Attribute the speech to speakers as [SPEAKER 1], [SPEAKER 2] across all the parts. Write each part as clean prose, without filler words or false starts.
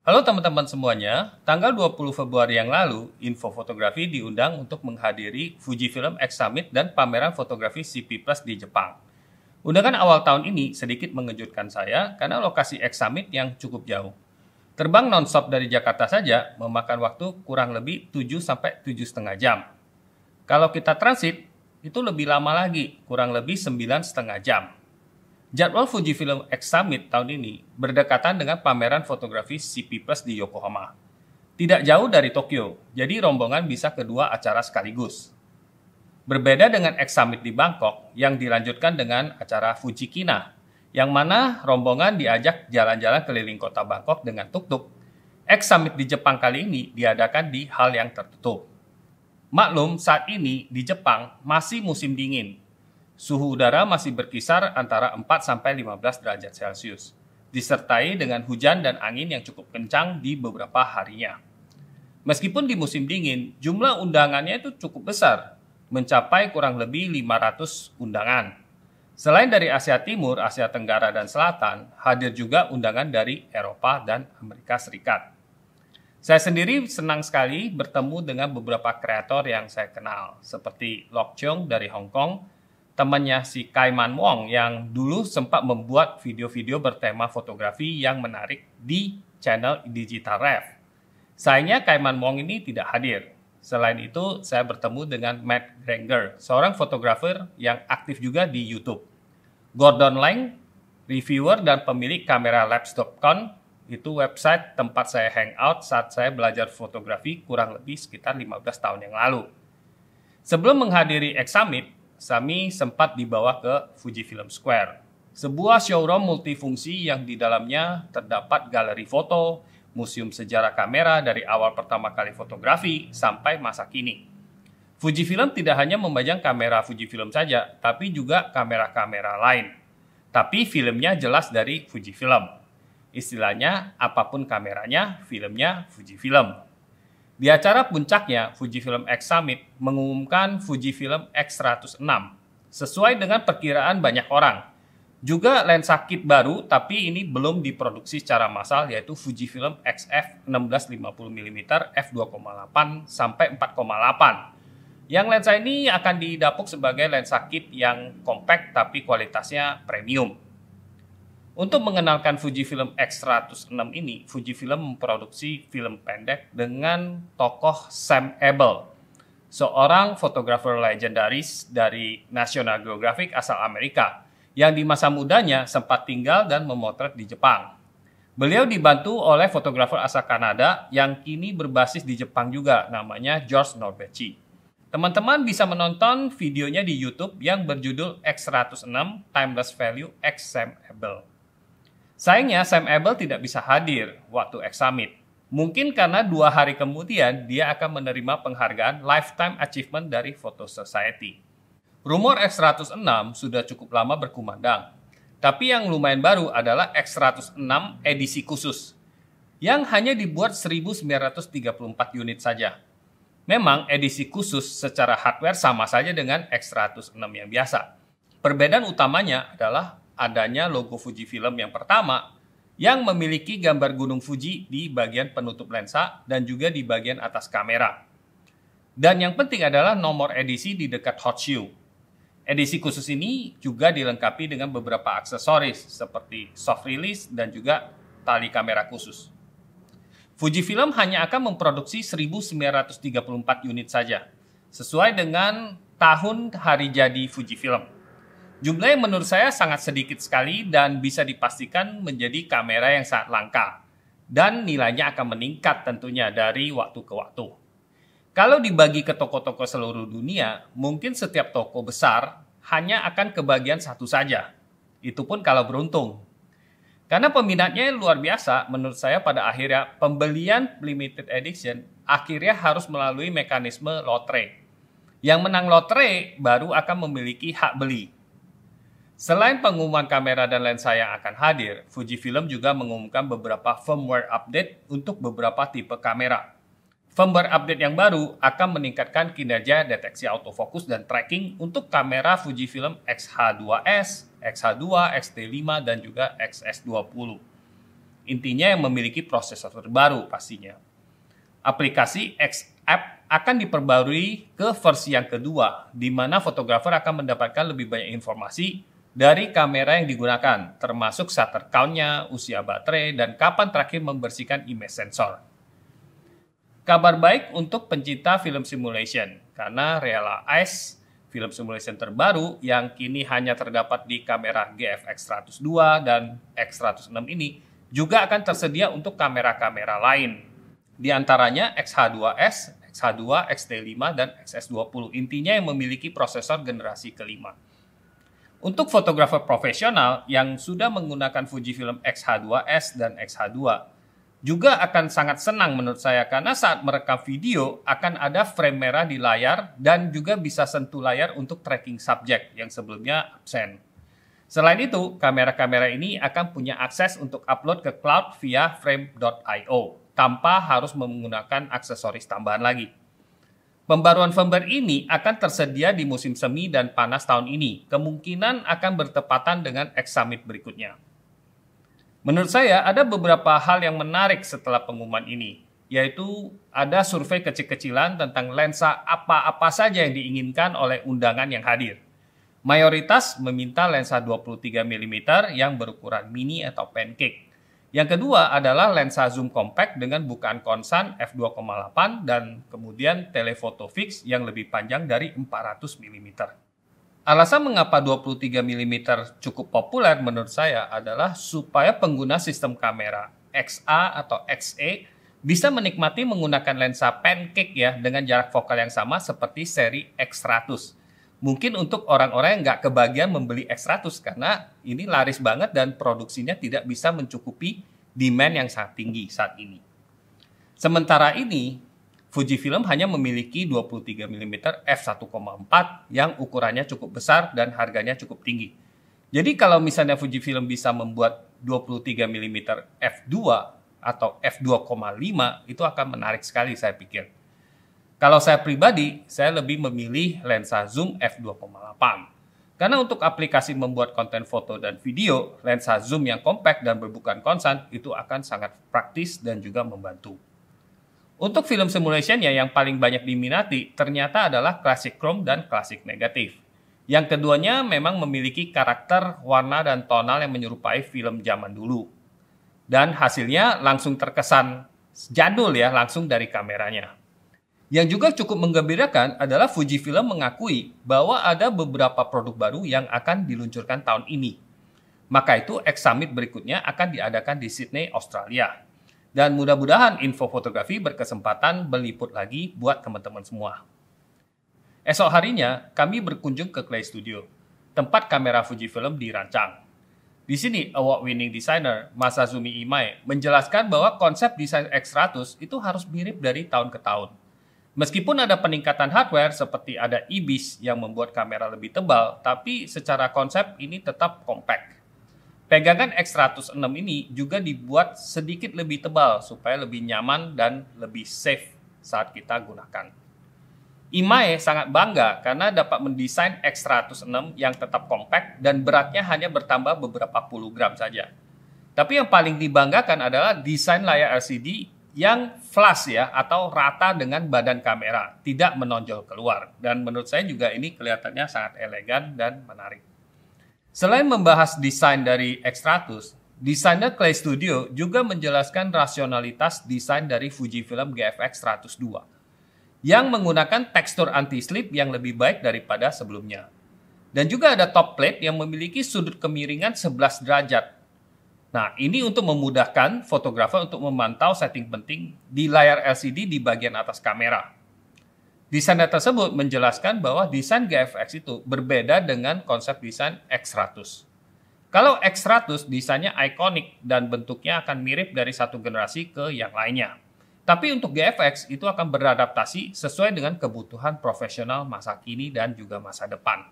[SPEAKER 1] Halo teman-teman semuanya, tanggal 20 Februari yang lalu, Info Fotografi diundang untuk menghadiri Fujifilm X Summit dan pameran fotografi CP Plus di Jepang. Undangan awal tahun ini sedikit mengejutkan saya karena lokasi X Summit yang cukup jauh. Terbang non-stop dari Jakarta saja memakan waktu kurang lebih 7-7,5 jam. Kalau kita transit, itu lebih lama lagi, kurang lebih 9,5 jam. Jadwal Fujifilm X Summit tahun ini berdekatan dengan pameran fotografi CP Plus di Yokohama. Tidak jauh dari Tokyo, jadi rombongan bisa kedua acara sekaligus. Berbeda dengan X Summit di Bangkok yang dilanjutkan dengan acara Fujikina, yang mana rombongan diajak jalan-jalan keliling kota Bangkok dengan tuk-tuk. X Summit di Jepang kali ini diadakan di hal yang tertutup. Maklum, saat ini di Jepang masih musim dingin. Suhu udara masih berkisar antara 4-15 derajat Celcius, disertai dengan hujan dan angin yang cukup kencang di beberapa harinya. Meskipun di musim dingin, jumlah undangannya itu cukup besar, mencapai kurang lebih 500 undangan. Selain dari Asia Timur, Asia Tenggara, dan Selatan, hadir juga undangan dari Eropa dan Amerika Serikat. Saya sendiri senang sekali bertemu dengan beberapa kreator yang saya kenal, seperti Lok Cheong dari Hong Kong, temannya si Kaiman Wong yang dulu sempat membuat video-video bertema fotografi yang menarik di channel Digital Rev. Sayangnya Kaiman Wong ini tidak hadir. Selain itu, saya bertemu dengan Matt Granger, seorang fotografer yang aktif juga di YouTube. Gordon Lang, reviewer dan pemilik kamera Labs.com, itu website tempat saya hangout saat saya belajar fotografi kurang lebih sekitar 15 tahun yang lalu. Sebelum menghadiri X Summit, kami sempat dibawa ke Fujifilm Square, sebuah showroom multifungsi yang di dalamnya terdapat galeri foto, museum sejarah kamera dari awal pertama kali fotografi sampai masa kini. Fujifilm tidak hanya memajang kamera Fujifilm saja, tapi juga kamera-kamera lain. Tapi filmnya jelas dari Fujifilm. Istilahnya, apapun kameranya, filmnya Fujifilm. Di acara puncaknya, Fujifilm X Summit mengumumkan Fujifilm X106, sesuai dengan perkiraan banyak orang. Juga lensa kit baru, tapi ini belum diproduksi secara massal, yaitu Fujifilm XF 1650mm f2,8 sampai 4,8. Yang lensa ini akan didapuk sebagai lensa kit yang compact tapi kualitasnya premium. Untuk mengenalkan Fujifilm X106 ini, Fujifilm memproduksi film pendek dengan tokoh Sam Abel, seorang fotografer legendaris dari National Geographic asal Amerika, yang di masa mudanya sempat tinggal dan memotret di Jepang. Beliau dibantu oleh fotografer asal Kanada yang kini berbasis di Jepang juga, namanya George Norbechi. Teman-teman bisa menonton videonya di YouTube yang berjudul X106 Timeless Value X Sam Abel. Sayangnya Sam Abel tidak bisa hadir waktu X Summit. Mungkin karena 2 hari kemudian dia akan menerima penghargaan Lifetime Achievement dari Photo Society. Rumor X106 sudah cukup lama berkumandang. Tapi yang lumayan baru adalah X106 edisi khusus, yang hanya dibuat 1934 unit saja. Memang edisi khusus secara hardware sama saja dengan X106 yang biasa. Perbedaan utamanya adalah adanya logo Fujifilm yang pertama yang memiliki gambar gunung Fuji di bagian penutup lensa dan juga di bagian atas kamera. Dan yang penting adalah nomor edisi di dekat hot shoe. Edisi khusus ini juga dilengkapi dengan beberapa aksesoris seperti soft release dan juga tali kamera khusus. Fujifilm hanya akan memproduksi 1934 unit saja, sesuai dengan tahun hari jadi Fujifilm. Jumlahnya menurut saya sangat sedikit sekali dan bisa dipastikan menjadi kamera yang sangat langka. Dan nilainya akan meningkat tentunya dari waktu ke waktu. Kalau dibagi ke toko-toko seluruh dunia, mungkin setiap toko besar hanya akan kebagian satu saja. Itu pun kalau beruntung. Karena peminatnya luar biasa, menurut saya pada akhirnya pembelian limited edition akhirnya harus melalui mekanisme lotre. Yang menang lotre baru akan memiliki hak beli. Selain pengumuman kamera dan lensa yang akan hadir, Fujifilm juga mengumumkan beberapa firmware update untuk beberapa tipe kamera. Firmware update yang baru akan meningkatkan kinerja deteksi autofocus dan tracking untuk kamera Fujifilm X-H2S, X-H2, X-T5, dan juga XS20. intinya yang memiliki prosesor terbaru pastinya. Aplikasi X-App akan diperbarui ke versi yang kedua, di mana fotografer akan mendapatkan lebih banyak informasi dari kamera yang digunakan, termasuk shutter count-nya, usia baterai, dan kapan terakhir membersihkan image sensor. Kabar baik untuk pencinta film simulation, karena Realize film simulation terbaru yang kini hanya terdapat di kamera GFX 102 dan X106 ini juga akan tersedia untuk kamera-kamera lain. Di antaranya XH2S, XH2, XT5, dan XS20. Intinya yang memiliki prosesor generasi kelima. Untuk fotografer profesional yang sudah menggunakan Fujifilm XH2S dan XH2, juga akan sangat senang menurut saya karena saat merekam video akan ada frame merah di layar dan juga bisa sentuh layar untuk tracking subjek yang sebelumnya absen. Selain itu, kamera-kamera ini akan punya akses untuk upload ke cloud via frame.io tanpa harus menggunakan aksesoris tambahan lagi. Pembaruan firmware ini akan tersedia di musim semi dan panas tahun ini, kemungkinan akan bertepatan dengan X Summit berikutnya. Menurut saya, ada beberapa hal yang menarik setelah pengumuman ini, yaitu ada survei kecil-kecilan tentang lensa apa-apa saja yang diinginkan oleh undangan yang hadir. Mayoritas meminta lensa 23 mm yang berukuran mini atau pancake. Yang kedua adalah lensa zoom compact dengan bukaan konsan f2,8 dan kemudian telefoto fix yang lebih panjang dari 400 mm. Alasan mengapa 23 mm cukup populer menurut saya adalah supaya pengguna sistem kamera XA atau XE bisa menikmati menggunakan lensa pancake ya dengan jarak fokal yang sama seperti seri X100. Mungkin untuk orang-orang yang nggak kebagian membeli X100 karena ini laris banget dan produksinya tidak bisa mencukupi demand yang sangat tinggi saat ini. Sementara ini, Fujifilm hanya memiliki 23 mm f1.4 yang ukurannya cukup besar dan harganya cukup tinggi. Jadi kalau misalnya Fujifilm bisa membuat 23 mm f2 atau f2,5 itu akan menarik sekali saya pikir. Kalau saya pribadi, saya lebih memilih lensa zoom f2,8. Karena untuk aplikasi membuat konten foto dan video, lensa zoom yang compact dan berbukaan konsan itu akan sangat praktis dan juga membantu. Untuk film simulationnya yang paling banyak diminati ternyata adalah Classic Chrome dan Classic Negative. Yang keduanya memang memiliki karakter warna dan tonal yang menyerupai film zaman dulu. Dan hasilnya langsung terkesan jadul ya, langsung dari kameranya. Yang juga cukup menggembirakan adalah Fujifilm mengakui bahwa ada beberapa produk baru yang akan diluncurkan tahun ini. Maka itu X Summit berikutnya akan diadakan di Sydney, Australia. Dan mudah-mudahan info fotografi berkesempatan meliput lagi buat teman-teman semua. Esok harinya, kami berkunjung ke Clay Studio, tempat kamera Fujifilm dirancang. Di sini, award-winning designer Masazumi Imae menjelaskan bahwa konsep desain X100 itu harus mirip dari tahun ke tahun. Meskipun ada peningkatan hardware seperti ada IBIS yang membuat kamera lebih tebal, tapi secara konsep ini tetap compact. Pegangan X106 ini juga dibuat sedikit lebih tebal supaya lebih nyaman dan lebih safe saat kita gunakan. Imae sangat bangga karena dapat mendesain X106 yang tetap compact dan beratnya hanya bertambah beberapa puluh gram saja. Tapi yang paling dibanggakan adalah desain layar LCD yang flush ya atau rata dengan badan kamera, tidak menonjol keluar. Dan menurut saya juga ini kelihatannya sangat elegan dan menarik. Selain membahas desain dari X100, desainer Clay Studio juga menjelaskan rasionalitas desain dari Fujifilm GFX 102 yang menggunakan tekstur anti-slip yang lebih baik daripada sebelumnya. Dan juga ada top plate yang memiliki sudut kemiringan 11 derajat. Nah, ini untuk memudahkan fotografer untuk memantau setting penting di layar LCD di bagian atas kamera. Desainer tersebut menjelaskan bahwa desain GFX itu berbeda dengan konsep desain X100. Kalau X100 desainnya ikonik dan bentuknya akan mirip dari satu generasi ke yang lainnya. Tapi untuk GFX itu akan beradaptasi sesuai dengan kebutuhan profesional masa kini dan juga masa depan.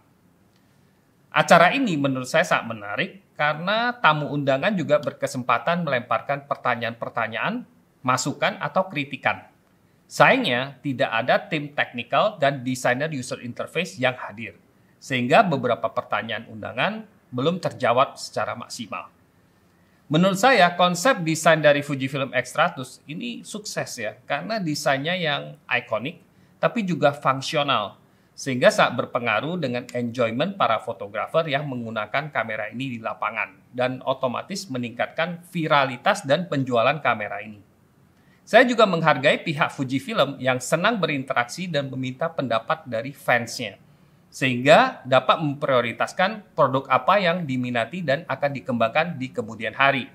[SPEAKER 1] Acara ini menurut saya sangat menarik karena tamu undangan juga berkesempatan melemparkan pertanyaan-pertanyaan, masukan atau kritikan. Sayangnya, tidak ada tim teknikal dan desainer user interface yang hadir, sehingga beberapa pertanyaan undangan belum terjawab secara maksimal. Menurut saya, konsep desain dari Fujifilm X100 ini sukses ya, karena desainnya yang ikonik, tapi juga fungsional, sehingga sangat berpengaruh dengan enjoyment para fotografer yang menggunakan kamera ini di lapangan, dan otomatis meningkatkan viralitas dan penjualan kamera ini. Saya juga menghargai pihak Fujifilm yang senang berinteraksi dan meminta pendapat dari fansnya, sehingga dapat memprioritaskan produk apa yang diminati dan akan dikembangkan di kemudian hari.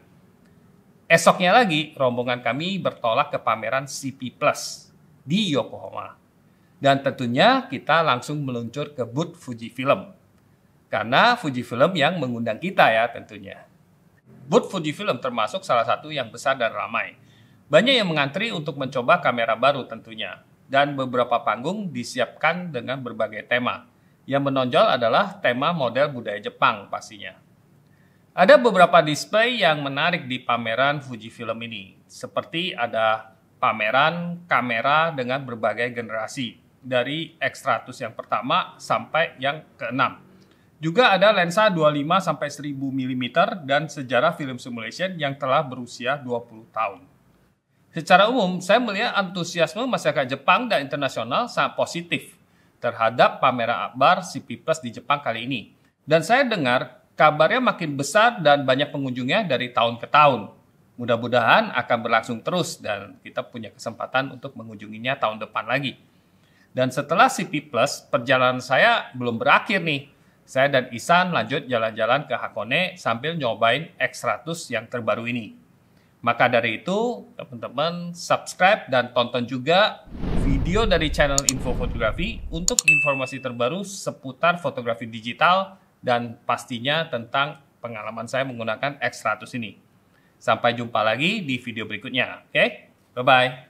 [SPEAKER 1] Esoknya lagi, rombongan kami bertolak ke pameran CP Plus di Yokohama. Dan tentunya kita langsung meluncur ke booth Fujifilm. Karena Fujifilm yang mengundang kita ya tentunya. Booth Fujifilm termasuk salah satu yang besar dan ramai. Banyak yang mengantri untuk mencoba kamera baru tentunya. Dan beberapa panggung disiapkan dengan berbagai tema. Yang menonjol adalah tema model budaya Jepang pastinya. Ada beberapa display yang menarik di pameran Fujifilm ini. Seperti ada pameran kamera dengan berbagai generasi. Dari X100 yang pertama sampai yang ke-6. Juga ada lensa 25-1000 mm dan sejarah film simulation yang telah berusia 20 tahun. Secara umum, saya melihat antusiasme masyarakat Jepang dan internasional sangat positif terhadap pameran akbar CP Plus di Jepang kali ini. Dan saya dengar kabarnya makin besar dan banyak pengunjungnya dari tahun ke tahun. Mudah-mudahan akan berlangsung terus dan kita punya kesempatan untuk mengunjunginya tahun depan lagi. Dan setelah CP Plus, perjalanan saya belum berakhir nih. Saya dan Ihsan lanjut jalan-jalan ke Hakone sambil nyobain X100 yang terbaru ini. Maka dari itu, teman-teman subscribe dan tonton juga video dari channel Info Fotografi untuk informasi terbaru seputar fotografi digital dan pastinya tentang pengalaman saya menggunakan X100 ini. Sampai jumpa lagi di video berikutnya. Oke? Bye-bye.